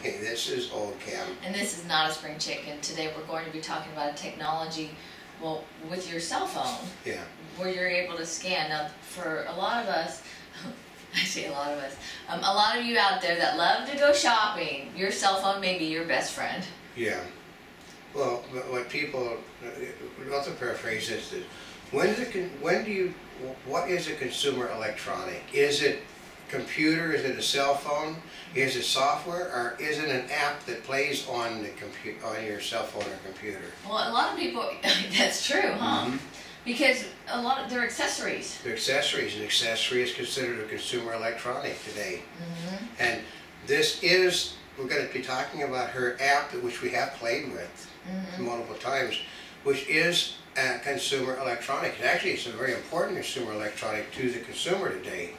Hey, this is Old Cam. And this is not a spring chicken. Today we're going to be talking about a technology, well, with your cell phone. Yeah. Where you're able to scan. Now, for a lot of us, I say a lot of us, a lot of you out there that love to go shopping, your cell phone may be your best friend. Yeah. Well, what people, not to paraphrase this, is what is a consumer electronic? Is it computer? Is it a cell phone? Is it software? Or is it an app that plays on the on your cell phone or computer? Well, a lot of people, that's true, huh? Mm-hmm. Because a lot of, they're accessories. They're accessories. An accessory is considered a consumer electronic today. Mm-hmm. And this is, we're going to be talking about her app, which we have played with multiple times, which is a consumer electronic. Actually, it's a very important consumer electronic to the consumer today.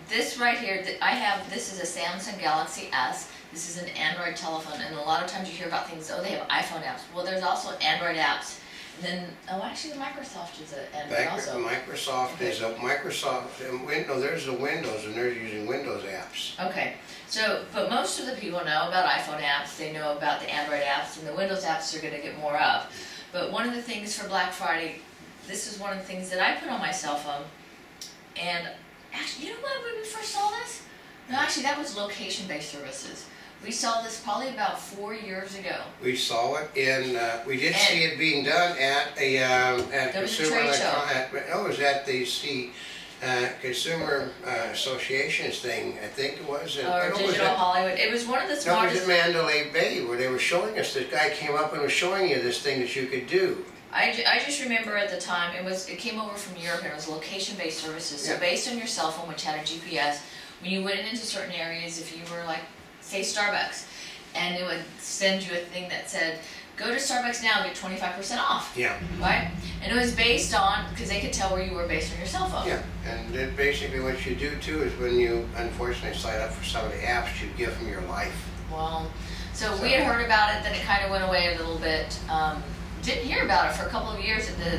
This right here, I have, this is a Samsung Galaxy S. This is an Android telephone, and a lot of times you hear about things, oh, they have iPhone apps. Well, there's also Android apps. And then, oh, actually, Microsoft is an Android also. Microsoft is a Microsoft, no, there's the Windows, and they're using Windows apps. Okay, so, but most of the people know about iPhone apps, they know about the Android apps, and the Windows apps are going to get more of. But one of the things for Black Friday, this is one of the things that I put on my cell phone, and actually, you know what, when we first saw this? No, actually, that was location-based services. We saw this probably about 4 years ago. We saw it in, we did see it being done at a consumer electronic. Oh, it was at the Consumer Association's thing, I think it was. Or Digital Hollywood. It was one of the smartest. No, it was at Mandalay Bay where they were showing us. This guy came up and was showing you this thing that you could do. I just remember at the time, it came over from Europe, and it was location-based services. So based on your cell phone, which had a GPS, when you went into certain areas, if you were like, say Starbucks, and it would send you a thing that said, go to Starbucks now, get 25% off. Yeah. Right? And it was based on, because they could tell where you were based on your cell phone. Yeah, and then basically what you do too is when you unfortunately sign up for some of the apps, you give them your life. Well, so we had heard about it, then it kind of went away a little bit. Didn't hear about it for a couple of years at the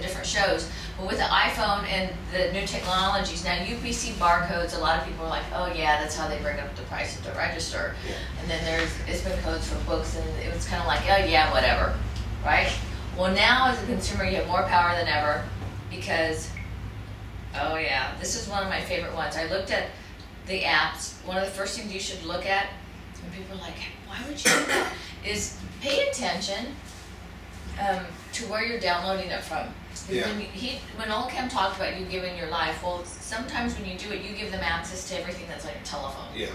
different shows. But with the iPhone and the new technologies, now UPC barcodes, a lot of people are like, oh yeah, that's how they bring up the price at the register. Yeah. And then there's ISBN codes for books, and it was kind of like, oh yeah, whatever, right? Well, now as a consumer, you have more power than ever because, oh yeah, this is one of my favorite ones. I looked at the apps. One of the first things you should look at, and people are like, why would you do that, is pay attention to where you're downloading it from. Yeah. When Old Cam talked about you giving your life, well, sometimes when you do it, you give them access to everything that's on your telephone. Yeah,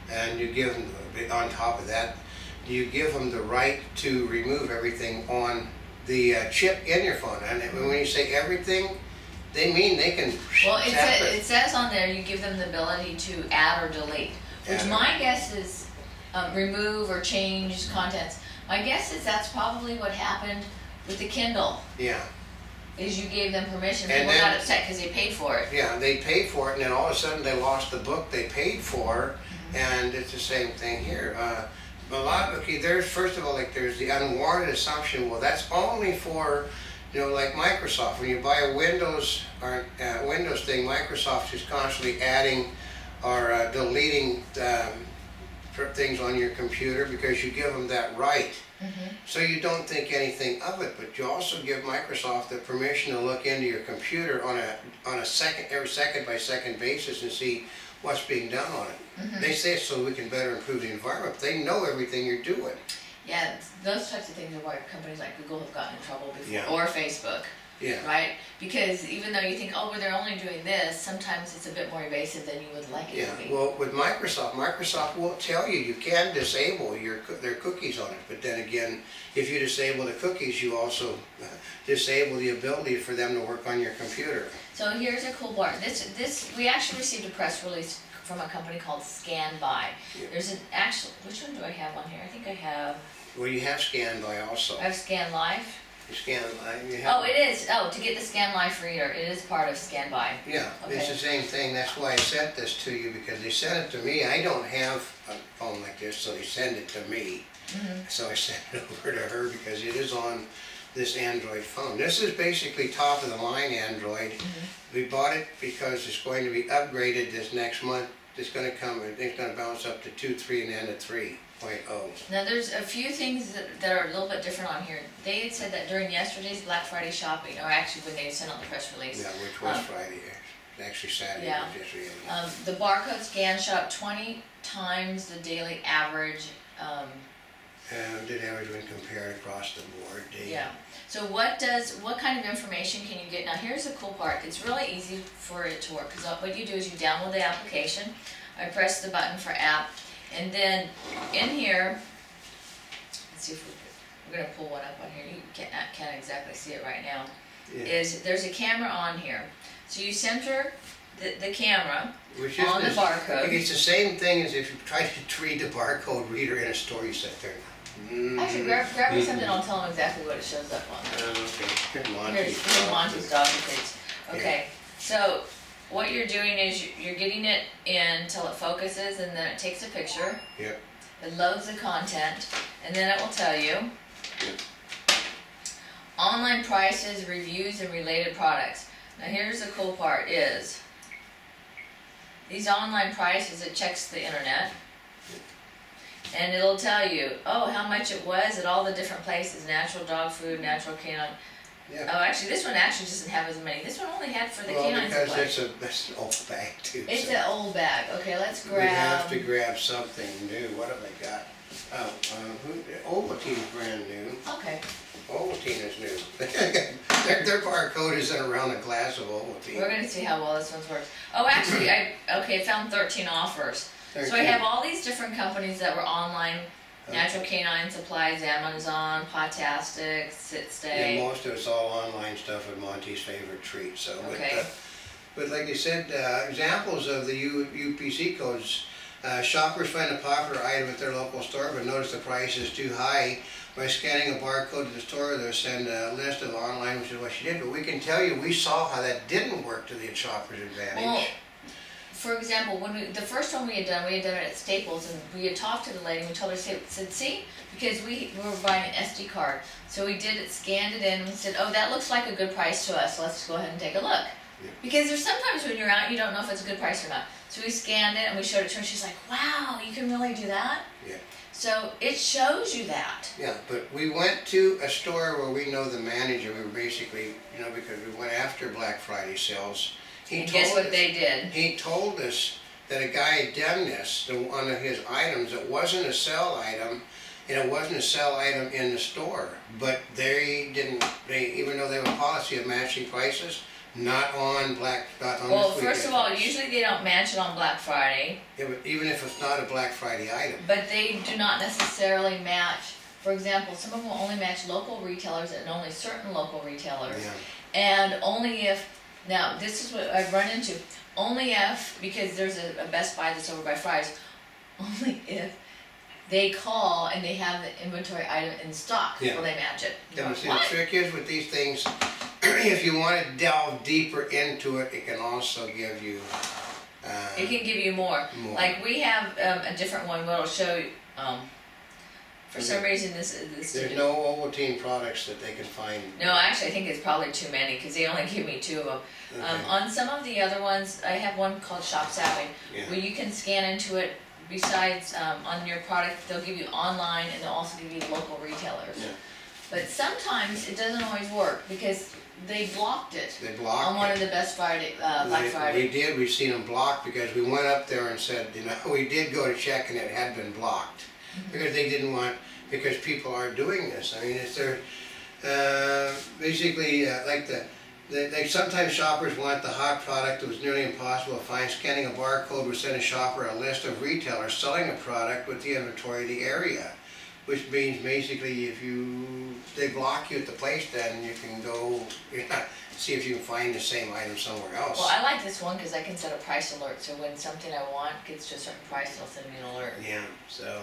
and you give them, on top of that, you give them the right to remove everything on the chip in your phone. And when you say everything, they mean they can. Well, it says on there you give them the ability to add or delete, which my guess is remove or change contents. My guess is that's probably what happened with the Kindle. Yeah. Is you gave them permission. People got upset because they paid for it. Yeah, they paid for it, and then all of a sudden they lost the book they paid for, and it's the same thing here. There's, first of all, like there's the unwarranted assumption, well, that's only for, you know, like Microsoft. When you buy a Windows or Windows thing, Microsoft is constantly adding or deleting things on your computer because you give them that right. So you don't think anything of it, but you also give Microsoft the permission to look into your computer on a every second by second basis and see what's being done on it. They say so we can better improve the environment. They know everything you're doing. Yeah, those types of things are why companies like Google have gotten in trouble before, or Facebook. Yeah. Right? Because even though you think, oh, well, they're only doing this, sometimes it's a bit more invasive than you would like it to be. Well, with Microsoft won't tell you. You can disable their cookies on it, but then again, if you disable the cookies, you also disable the ability for them to work on your computer. So here's a cool part. We actually received a press release from a company called ScanBuy. Yeah. There's an actual, which one do I have on here? I think I have. Well, you have ScanBuy also. I have ScanLife. It is. Oh, to get the ScanLife reader, it is part of ScanBuy. Yeah, okay. It's the same thing. That's why I sent this to you, because they sent it to me. I don't have a phone like this, so they send it to me. So I sent it over to her because it is on this Android phone. This is basically top of the line Android. We bought it because it's going to be upgraded this next month it's gonna come, it's gonna bounce up to 2.3 and then to 3.0. Now, there's a few things that are a little bit different on here. They had said that during yesterday's Black Friday shopping, or actually when they sent out the press release. Yeah, which was Friday, actually Saturday. Yeah. Was yesterday. The barcode scan shot 20 times the daily average. And did average when compared across the board. Yeah. So what kind of information can you get? Now here's the cool part. It's really easy for it to work, because what you do is you download the application. I press the button for app, and then in here, let's see if we're going to pull one up on here. You can't exactly see it right now. Yeah. There's a camera on here. So you center the camera Which is on the barcode. It's the same thing as if you try to read the barcode reader in a store. You sit there. Actually, grab me something. I'll tell them exactly what it shows up on. Okay. Here's Monty's dog treats. Okay, so what you're doing is you're getting it in until it focuses, and then it takes a picture. Yep. It loads the content, and then it will tell you online prices, reviews, and related products. Now here's the cool part is these online prices, it checks the internet. And it'll tell you, oh, how much it was at all the different places, natural dog food, natural canine. Yeah. Oh, actually, this one actually doesn't have as many. This one only had for the canine because supply. it's an old bag too. It's an old bag. Okay, let's grab. We have to grab something new. What have they got? Ovaltine's brand new. Okay. Ovaltine is new. their barcode isn't around a glass of Ovaltine. We're going to see how well this one's works. Oh, actually, I found 13 offers. 13. So I have all these different companies that were online. Natural Canine Supplies, Amazon, Potastic, Sit Stay. Yeah, most of it's all online stuff and Monty's favorite treat. So, okay. But like you said, examples of the UPC codes. Shoppers find a popular item at their local store but notice the price is too high. By scanning a barcode at the store, they'll send a list of online, which is what she did. But we can tell you, we saw how that didn't work to the shopper's advantage. Well, for example, when the first one we had done it at Staples, and we had talked to the lady, and we told her, said, see, because we were buying an SD card. So we did it, scanned it in, and said, oh, that looks like a good price to us. Let's go ahead and take a look. Yeah. Because there's sometimes when you're out, you don't know if it's a good price or not. So we scanned it, and we showed it to her, and she's like, wow, you can really do that? Yeah. So it shows you that. Yeah, but we went to a store where we know the manager. We were basically, because we went after Black Friday sales. And guess what they did? He told us that a guy had done this to one of his items. It wasn't a sell item, and it wasn't a sell item in the store. But they didn't, even though they have a policy of matching prices, not on this weekend. Well, first of all, usually they don't match it on Black Friday. Yeah, but even if it's not a Black Friday item. But they do not necessarily match. For example, some of them will only match local retailers and only certain local retailers. Yeah. And only if, now this is what I've run into, only if, because there's a Best Buy that's over by Fry's, only if they call and they have the inventory item in stock, will they match it. Yeah, see, the trick is with these things, if you want to delve deeper into it, it can also give you... it can give you more. Like we have a different one where it'll show you, for some reason this there's no Ovaltine products that they can find. No, actually I think it's probably too many because they only give me 2 of them. Okay. On some of the other ones, I have one called Shop Savvy, where you can scan into it. Besides on your product, they'll give you online and they'll also give you local retailers. Yeah. But sometimes it doesn't always work because they blocked it. They blocked on one of the Black Friday. We did. We've seen them blocked because we went up there and said, we did go to check and it had been blocked because they didn't want, because people are doing this. I mean, it's basically like sometimes shoppers want the hot product that was nearly impossible to find. Scanning a barcode would send a shopper a list of retailers selling a product with the inventory of the area, which means basically if they block you at the place, then you can go see if you can find the same item somewhere else. Well, I like this one because I can set a price alert, so when something I want gets to a certain price, it'll send me an alert. Yeah, so...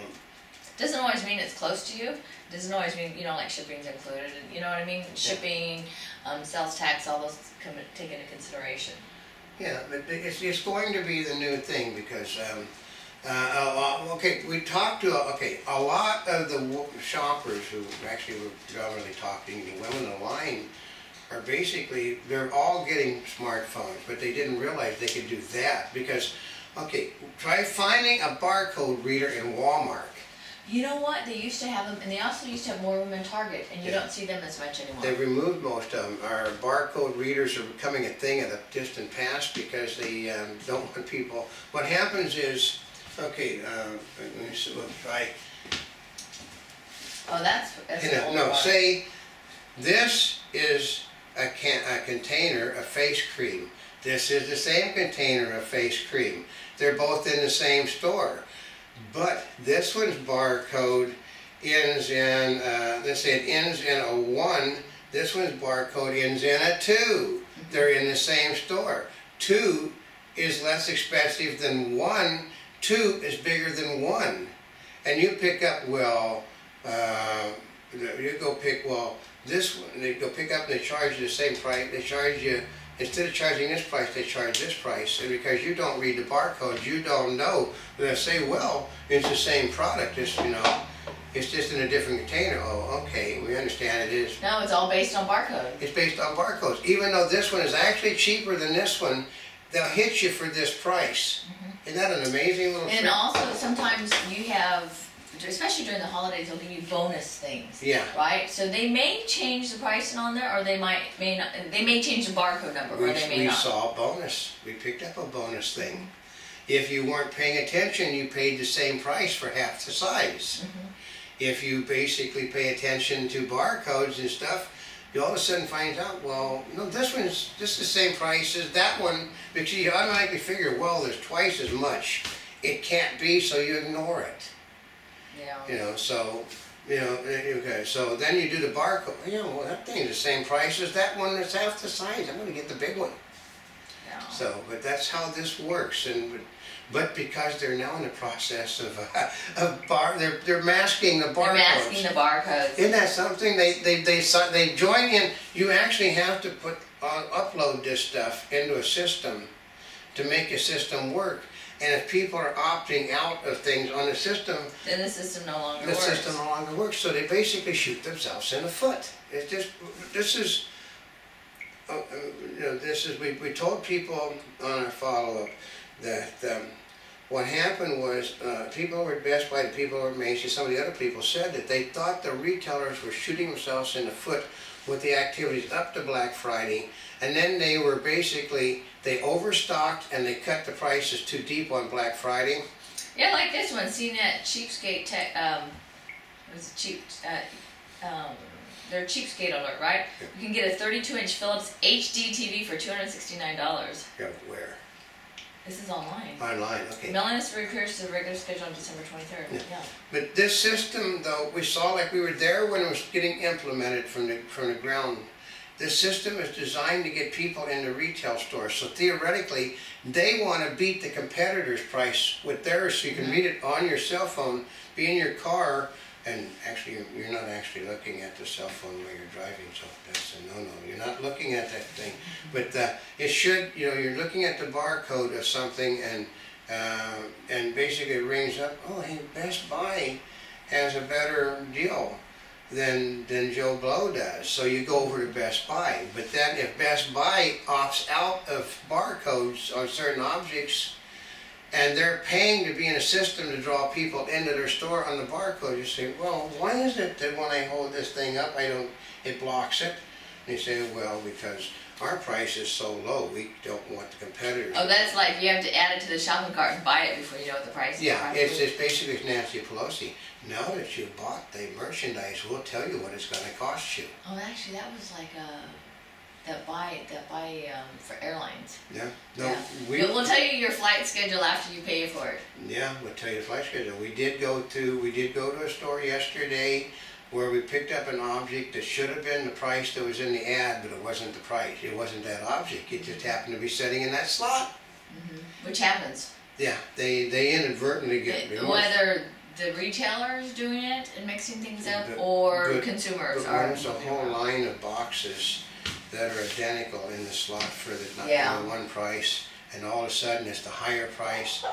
Doesn't always mean it's close to you. Doesn't always mean, like shipping's included. You know what I mean? Shipping, sales tax, all those take into consideration. Yeah, but it's going to be the new thing because, we talked to, a lot of the shoppers who actually were predominantly talking to women in the line are basically, they're all getting smartphones, but they didn't realize they could do that because Okay, try finding a barcode reader in Walmart. You know what? They used to have them, and they also used to have more of them in Target, and you don't see them as much anymore. They removed most of them. Our barcode readers are becoming a thing of the distant past because they don't want people. What happens is, okay, let me see, we'll try. Oh, that's an old No, bar. say this is a container of face cream. This is the same container of face cream. They're both in the same store. But this one's barcode ends in, let's say it ends in a 1. This one's barcode ends in a 2. They're in the same store. 2 is less expensive than 1. 2 is bigger than 1. And you pick up, well, you go pick, well, this one, they go pick up and they charge you the same price. They charge you, instead of charging this price, they charge this price. And because you don't read the barcodes, you don't know. They say, well, it's the same product, it's, you know, it's just in a different container. Oh, okay, we understand it is. No, it's all based on barcode. It's based on barcodes. Even though this one is actually cheaper than this one, they'll hit you for this price. Isn't that an amazing little And trick? also, sometimes you have, especially during the holidays, they'll give you bonus things. Yeah. Right? So they may change the pricing on there, or they may not. They may change the barcode number, or they may We not. saw a bonus. We picked up a bonus thing. If you weren't paying attention, you paid the same price for half the size. If you basically pay attention to barcodes and stuff, you all of a sudden find out, well, no, this one's just the same price as that one, because you automatically figure, well, there's twice as much. It can't be, so you ignore it. Yeah. You know, so, you know, okay, so then you do the barcode. You know, well, that thing's the same price as that one that's half the size. I'm going to get the big one. Yeah. So, but that's how this works, but because they're now in the process of they're masking the barcodes. They're masking the barcodes. Isn't that something? They join in. You actually have to upload this stuff into a system to make a system work. And if people are opting out of things on the system, Then the system no longer the works. system no longer works. So they basically shoot themselves in the foot. It's just this is. You know, this is we told people on our follow-up that what happened was people over at Best Buy, the people over at Macy's, some of the other people said that they thought the retailers were shooting themselves in the foot with the activities up to Black Friday, and then they were basically, they overstocked and they cut the prices too deep on Black Friday. Yeah, like this one, CNET Cheapskate Tech. It was cheap. They're cheapskate alert, right? Yeah. You can get a 32-inch Philips HD TV for $269. Yeah, where? This is online. Online, okay. Mailing this repairs to the regular schedule on December 23rd. Yeah. But this system, though, we saw like we were there when it was getting implemented from the ground. This system is designed to get people into retail stores. So theoretically, they want to beat the competitor's price with theirs, so you can read it on your cell phone, be in your car, and actually you're not actually looking at the cell phone while you're driving, so that's a no-no. You're not looking at that thing. But it should, you know, you're looking at the barcode of something, and basically it rings up, oh, hey, Best Buy has a better deal than Joe Blow does. So you go over to Best Buy. But then if Best Buy opts out of barcodes on certain objects, and they're paying to be in a system to draw people into their store on the barcode, you say, well, why is it that when I hold this thing up, it blocks it? And you say, well, because our price is so low, we don't want the competitors. Oh, that's like you have to add it to the shopping cart and buy it before you know what the price is. Yeah, it's basically Nancy Pelosi. Now that you bought the merchandise, we'll tell you what it's going to cost you. Oh, actually, that was like that buy for airlines. Yeah, no, Yeah. We'll tell you your flight schedule after you pay for it. Yeah, we'll tell you the flight schedule. We did go to a store yesterday where we picked up an object that should have been the price that was in the ad, but it wasn't the price. It wasn't that object. It just happened to be sitting in that slot. Which happens. Yeah, they inadvertently get removed. Whether the retailer is doing it and mixing things up, or consumers but are. There's a whole line of boxes that are identical in the slot for the Yeah. one price, and all of a sudden it's the higher price,